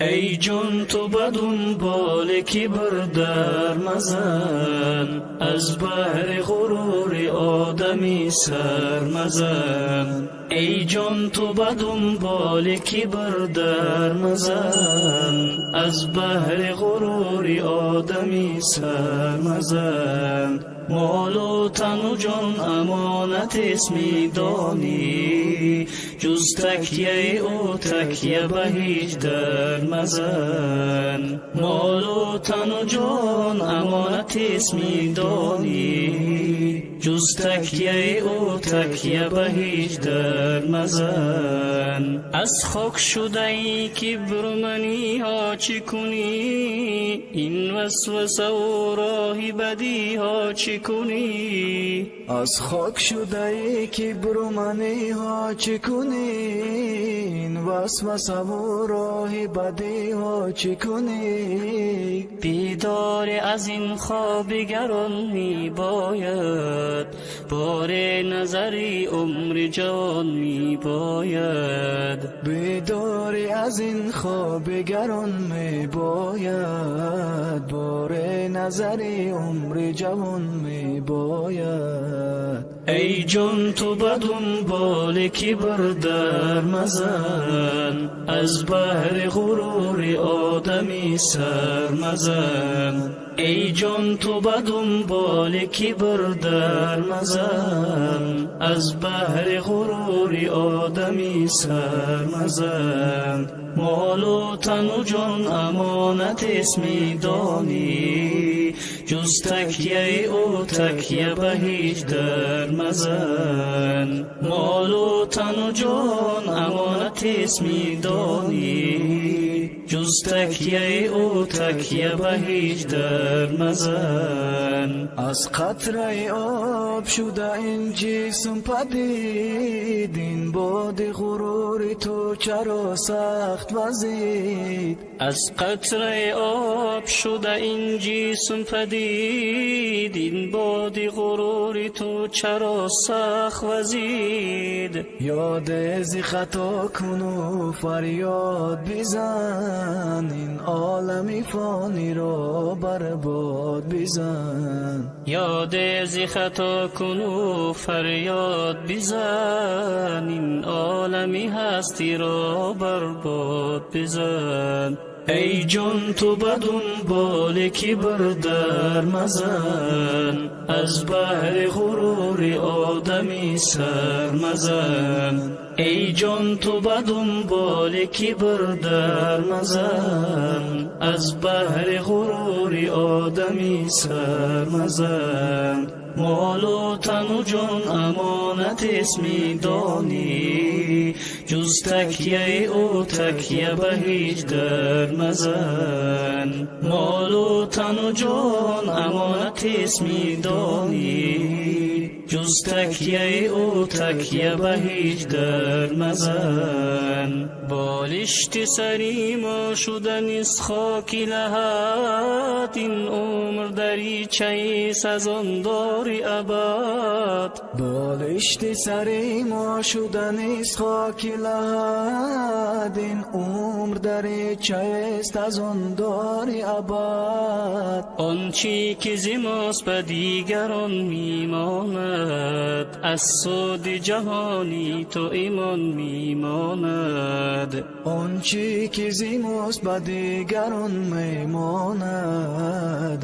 ای جان تو به دنبال کبر در مزن، از بحر غرور آدمی سر مزن. ای جان تو به دنبال کبر در مزن، از بحر غرور آدمی سر مزن. مال و تن و جان امانت اسمی دانی، جز تکیه او تکیه به هیچ در مزن. مال و تن و جان امانت اسمی دانی، جز تکیه او تکیه به هیچ در مزن. از خاک شده ای کبر و منی ها چی کنی، این وسوسه و راه بدی ها چی کنی. از خاک شده ای کبر و منی ها چی کنی، این وسوسه و راه بدی ها چی کنی. بیدار از این خواب گران می باید، بار نظری عمر جوان می باید. بیداری از این خواب گران می باید، بار نظری عمر جوان می باید. ای جان تو به دنبال کبر در مزن، از بحر غرور آدمی سر مزن. ای جان تو به دنبال کبر در مزن، از بحر غرور آدمی سر مزن. مال و تن و جان امانت اسمی دانی، جز تکیه او تکیه به هیچ در مزن. مال و تن و جان امانت اسمی دانی، جز تکیه او تکیه به هیچ در مزن. از قطره آب شده این جسم پدید، این باد غرور تو چرا سخت وزید. از قطره آب شده این جسم پدید، این باد غرور تو چرا سخت وزید. یاد از خطا کن و فریاد بزن، این عالم فانی را برباد بزن. یاد از خطا کن و فریاد بزن، این عالمی هستی را برباد بزن. ای جان تو به دنبال کبر در مزن، از بحر غرور آدمی سر مزن. ای جان تو به دنبال کبر در مزن، از بحر غرور آدمی سر مزن. مال و تن و جان امانت اسمی دانی، جز تکیه او تکیه به هیچ در مزن. مال و تن و جان امانت اسمی دانی، جز تکیه او تکیه به هیچ در مزن. بالشت سری ما شدن از خاک لحد، این عمر دریچه سزان داری ابد. بالشت سری ما شدن از خاک لحد، این عمر دریچه است از آن داری ابد. آنچی که ز ماست به دیگران میماند، از سود جهانی تو ایمان میماند. آنچی که ز ماست به دیگران میماند،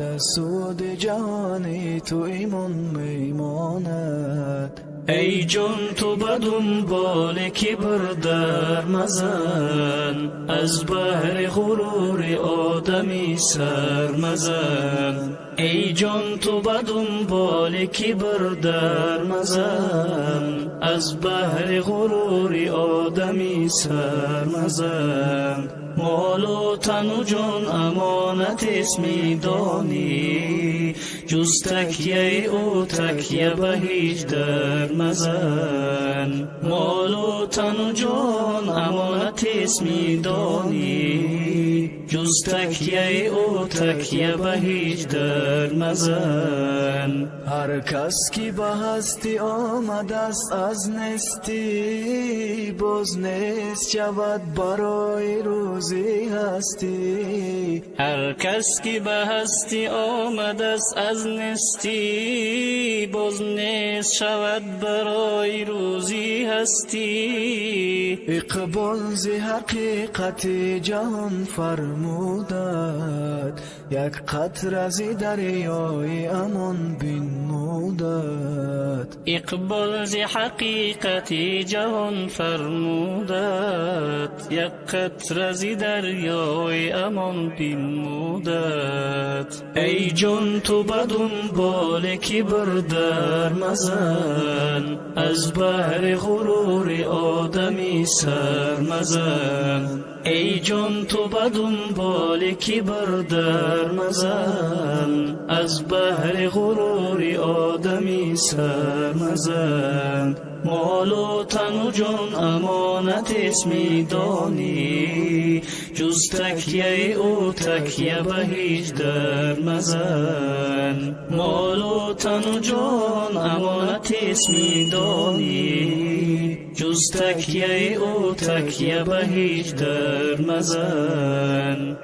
از سود جهانی تو ایمان میماند. ای جان تو به دنبال کبر در مزن، از بحر غرور آدمی سر مزن. ای جان تو به دنبال کبر در مزن، از بحر غرور آدمی سر مزن. مال و تن و جان امانت اسمی دانی، جز تکیه او تکیه به هیچ در مزن. مال و تن و جان امانت اسمی دانی، جز تکیه او تکیه به هیچ در مزن. هر کس که به هستی آمد است از نستی، باز نیست شود برای روی روزی هستی. هر کس که به هستی آمد است از نستی، باز نیست شود برای روزی هستی. اقبال ز حقیقت جهان فرمودد، یک قطره از دریای امان بنمودد. اقبال ز حقیقت جهان فرمودد، یک قطره از دریای امان بنمودد. ای جان تو به دنبال کبر در مزن، از بحر غرور آدمی سر مزن. ای جان تو به دنبال کبر در مزن، از بحر غرور آدمی سر مزن. مال و تن و جان امانت است میدانی، جز تکیه او تکیه به هیچ در مزن. مال و تن و جان امانت است میدانی، جز تکیه او تکیه به هیچ در مزن.